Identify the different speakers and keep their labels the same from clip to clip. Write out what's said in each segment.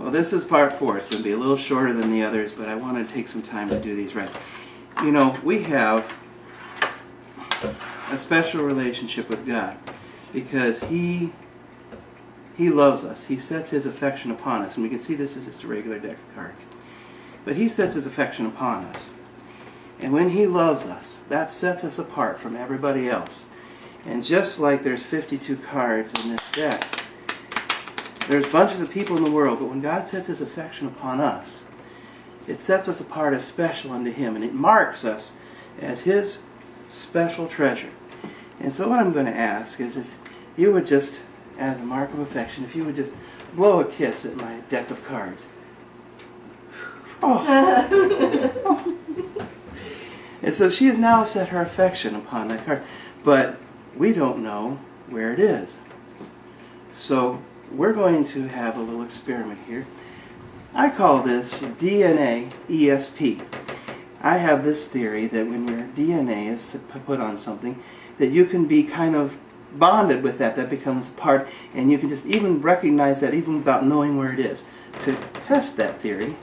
Speaker 1: Well, this is part 4. It's going to be a little shorter than the others, but I want to take some time to do these right. You know, we have a special relationship with God because He loves us. He sets His affection upon us. And we can see this is just a regular deck of cards. But He sets His affection upon us. And when He loves us, that sets us apart from everybody else. And just like there's 52 cards in this deck, there's bunches of people in the world, but when God sets His affection upon us, it sets us apart as special unto Him, and it marks us as His special treasure. And so what I'm going to ask is if you would just, as a mark of affection, if you would just blow a kiss at my deck of cards. Oh. And so she has now set her affection upon that card, but we don't know where it is. So we're going to have a little experiment here. I call this DNA ESP. I have this theory that when your DNA is put on something, that you can be kind of bonded with that. That becomes part, and you can just even recognize that even without knowing where it is. To test that theory,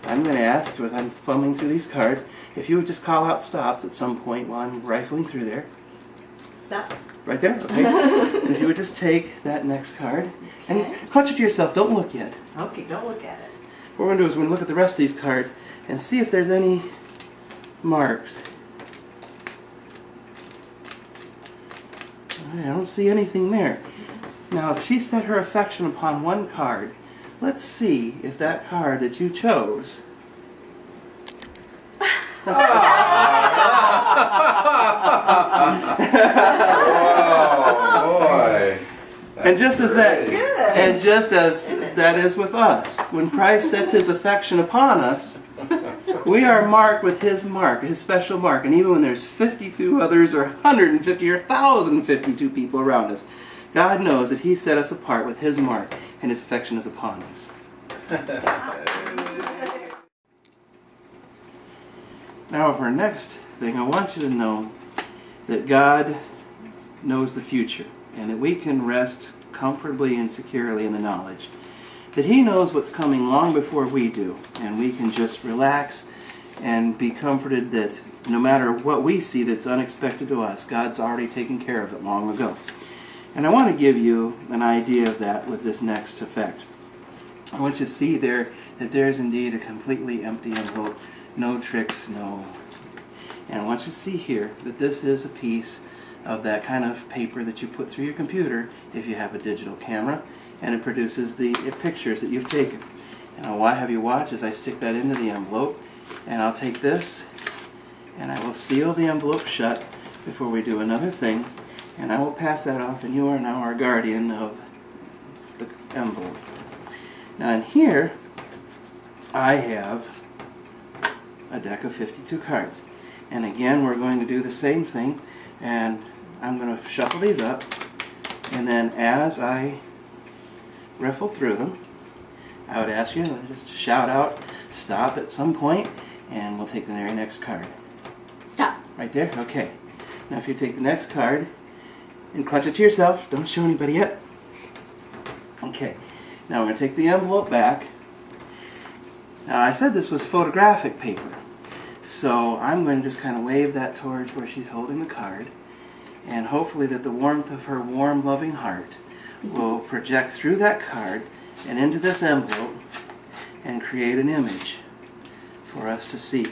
Speaker 1: I'm going to ask, as I'm fumbling through these cards, if you would just call out stops at some point while I'm rifling through there.
Speaker 2: Stop.
Speaker 1: Right there? Okay. And if you would just take that next card, and clutch it to yourself, don't look yet.
Speaker 2: Okay, don't look at it.
Speaker 1: What we're going to do is we're going to look at the rest of these cards and see if there's any marks. I don't see anything there. Now, if she set her affection upon one card, let's see if that card that you chose...
Speaker 3: Oh boy!
Speaker 1: And just as that is with us, when Christ sets His affection upon us, we are marked with His mark, His special mark. And even when there's 52 others, or 150, or 1,052 people around us, God knows that He set us apart with His mark, and His affection is upon us. Now, for our next thing, I want you to know that God knows the future, and that we can rest comfortably and securely in the knowledge that He knows what's coming long before we do, and we can just relax and be comforted that no matter what we see that's unexpected to us, God's already taken care of it long ago. And I want to give you an idea of that with this next effect. I want you to see there that there's indeed a completely empty envelope, no tricks, no... And I want you to see here that this is a piece of that kind of paper that you put through your computer if you have a digital camera, and it produces the pictures that you've taken. And I'll have you watch as I stick that into the envelope, and I'll take this and I will seal the envelope shut before we do another thing, and I will pass that off, and you are now our guardian of the envelope. Now in here I have a deck of 52 cards, and again we're going to do the same thing, and I'm going to shuffle these up, and then as I riffle through them, I would ask you just to shout out stop at some point, and we'll take the very next card.
Speaker 2: Stop.
Speaker 1: Right there? Okay. Now if you take the next card and clutch it to yourself, don't show anybody yet. Okay. Now we're going to take the envelope back. Now I said this was photographic paper, so I'm going to just kind of wave that towards where she's holding the card, and hopefully that the warmth of her warm, loving heart will project through that card and into this envelope and create an image for us to see.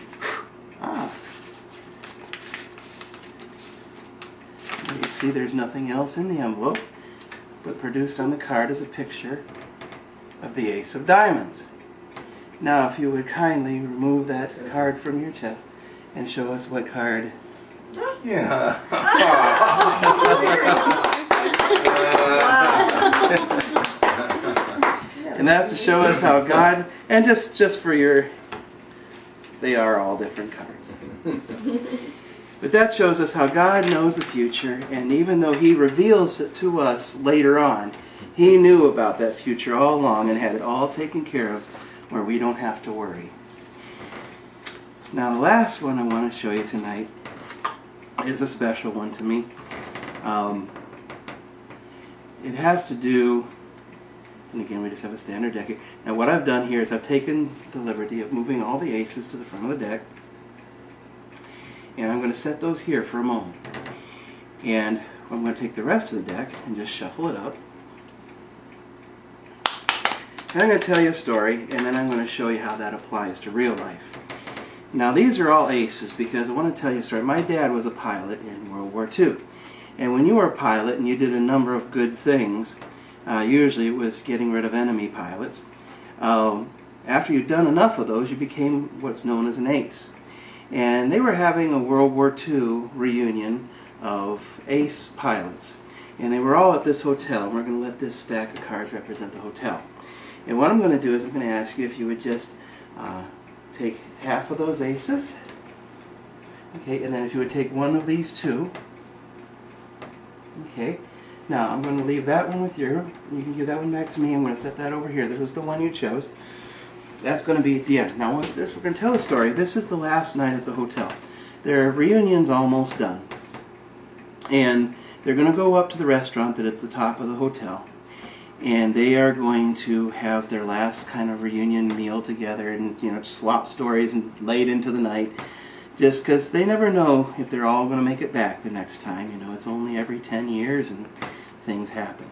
Speaker 1: You see there's nothing else in the envelope, but produced on the card is a picture of the Ace of Diamonds. Now if you would kindly remove that card from your chest and show us what card.
Speaker 3: Yeah.
Speaker 1: And that's to show us how God, and just for your, they are all different cards. But that shows us how God knows the future, and even though He reveals it to us later on, He knew about that future all along and had it all taken care of where we don't have to worry. Now the last one I want to show you tonight is a special one to me. It has to do And again, we just have a standard deck here. Now what I've done here is I've taken the liberty of moving all the aces to the front of the deck. And I'm going to set those here for a moment. And I'm going to take the rest of the deck and just shuffle it up. And I'm going to tell you a story, and then I'm going to show you how that applies to real life. Now these are all aces because I want to tell you a story. My dad was a pilot in World War II. And when you were a pilot and you did a number of good things, usually it was getting rid of enemy pilots, after you'd done enough of those, you became what's known as an ace. And they were having a World War II reunion of ace pilots. And they were all at this hotel. We're going to let this stack of cards represent the hotel. And what I'm going to do is I'm going to ask you if you would just take half of those aces. Okay, and then if you would take one of these two. Okay, now I'm going to leave that one with you. You can give that one back to me. I'm going to set that over here. This is the one you chose. That's going to be at the end. Now we're going to tell a story. This is the last night at the hotel. Their reunion's almost done. And they're going to go up to the restaurant that it's the top of the hotel. And they are going to have their last kind of reunion meal together and, you know, swap stories and late into the night. Just because they never know if they're all going to make it back the next time. You know, it's only every 10 years and things happen.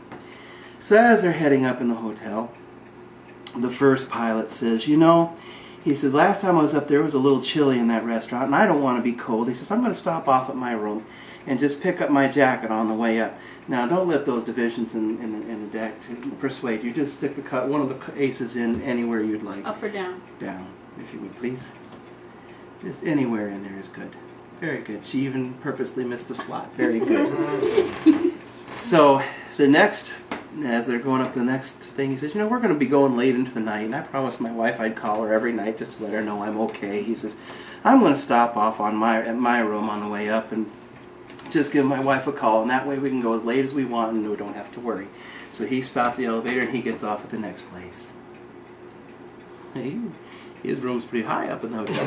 Speaker 1: So as they're heading up in the hotel, the first pilot says, you know, he says, last time I was up there it was a little chilly in that restaurant and I don't want to be cold. He says, I'm going to stop off at my room and just pick up my jacket on the way up. Now don't let those divisions in the deck to persuade you. Just stick one of the aces in anywhere you'd like.
Speaker 3: Up or down?
Speaker 1: Down, if you would please. Just anywhere in there is good. Very good. She even purposely missed a slot. Very good. So the next, as they're going up to the next thing, he says, you know, we're going to be going late into the night, and I promised my wife I'd call her every night just to let her know I'm okay. He says, I'm going to stop off at my room on the way up and just give my wife a call, and that way we can go as late as we want and we don't have to worry. So he stops the elevator and he gets off at the next place. His room's pretty high up in the hotel.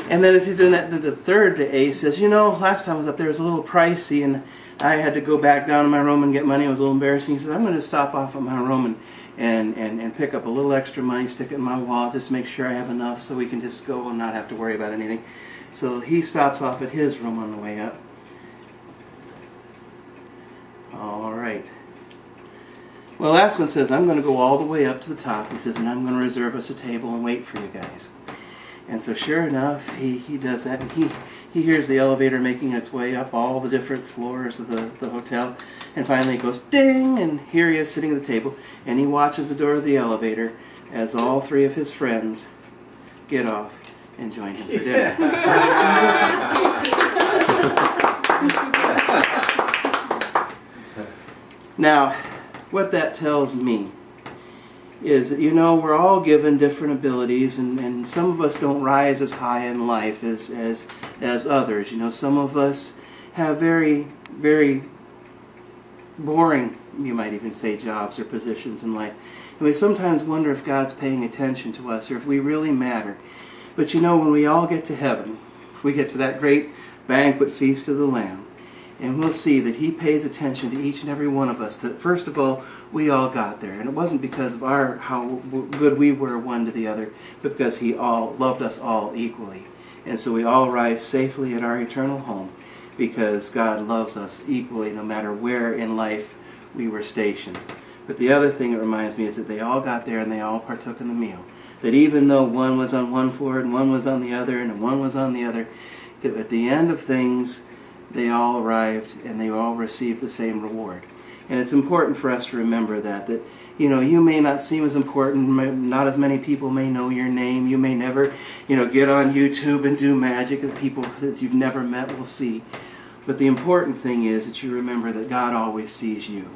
Speaker 1: And then as he's doing that, the third ace says, you know, last time I was up there it was a little pricey and I had to go back down to my room and get money. It was a little embarrassing. He says, I'm going to stop off at my room and pick up a little extra money, stick it in my wallet, just to make sure I have enough so we can just go and not have to worry about anything. So he stops off at his room on the way up. All right. Well, last one says, I'm going to go all the way up to the top. He says, and I'm going to reserve us a table and wait for you guys. And so sure enough, he does that, and he hears the elevator making its way up all the different floors of the hotel, and finally it goes ding, and here he is sitting at the table, and he watches the door of the elevator as all three of his friends get off and join him for dinner. Now, what that tells me is that, you know, we're all given different abilities, and some of us don't rise as high in life as others. You know, some of us have very, very boring, you might even say, jobs or positions in life. And we sometimes wonder if God's paying attention to us or if we really matter. But you know, when we all get to heaven, if we get to that great banquet feast of the Lamb, and we'll see that He pays attention to each and every one of us, that first of all, we all got there. And it wasn't because of how good we were one to the other, but because He loved us all equally. And so we all arrive safely at our eternal home because God loves us equally no matter where in life we were stationed. But the other thing it reminds me is that they all got there and they all partook in the meal. That even though one was on one floor and one was on the other and one was on the other, that at the end of things, they all arrived and they all received the same reward. And it's important for us to remember that you know, you may not seem as important, not as many people may know your name, you may never, you know, get on YouTube and do magic that people that you've never met will see. But the important thing is that you remember that God always sees you,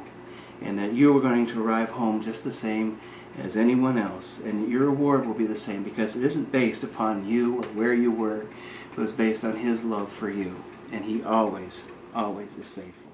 Speaker 1: and that you are going to arrive home just the same as anyone else, and your reward will be the same, because it isn't based upon you or where you were, it was based on His love for you. And He always, always is faithful.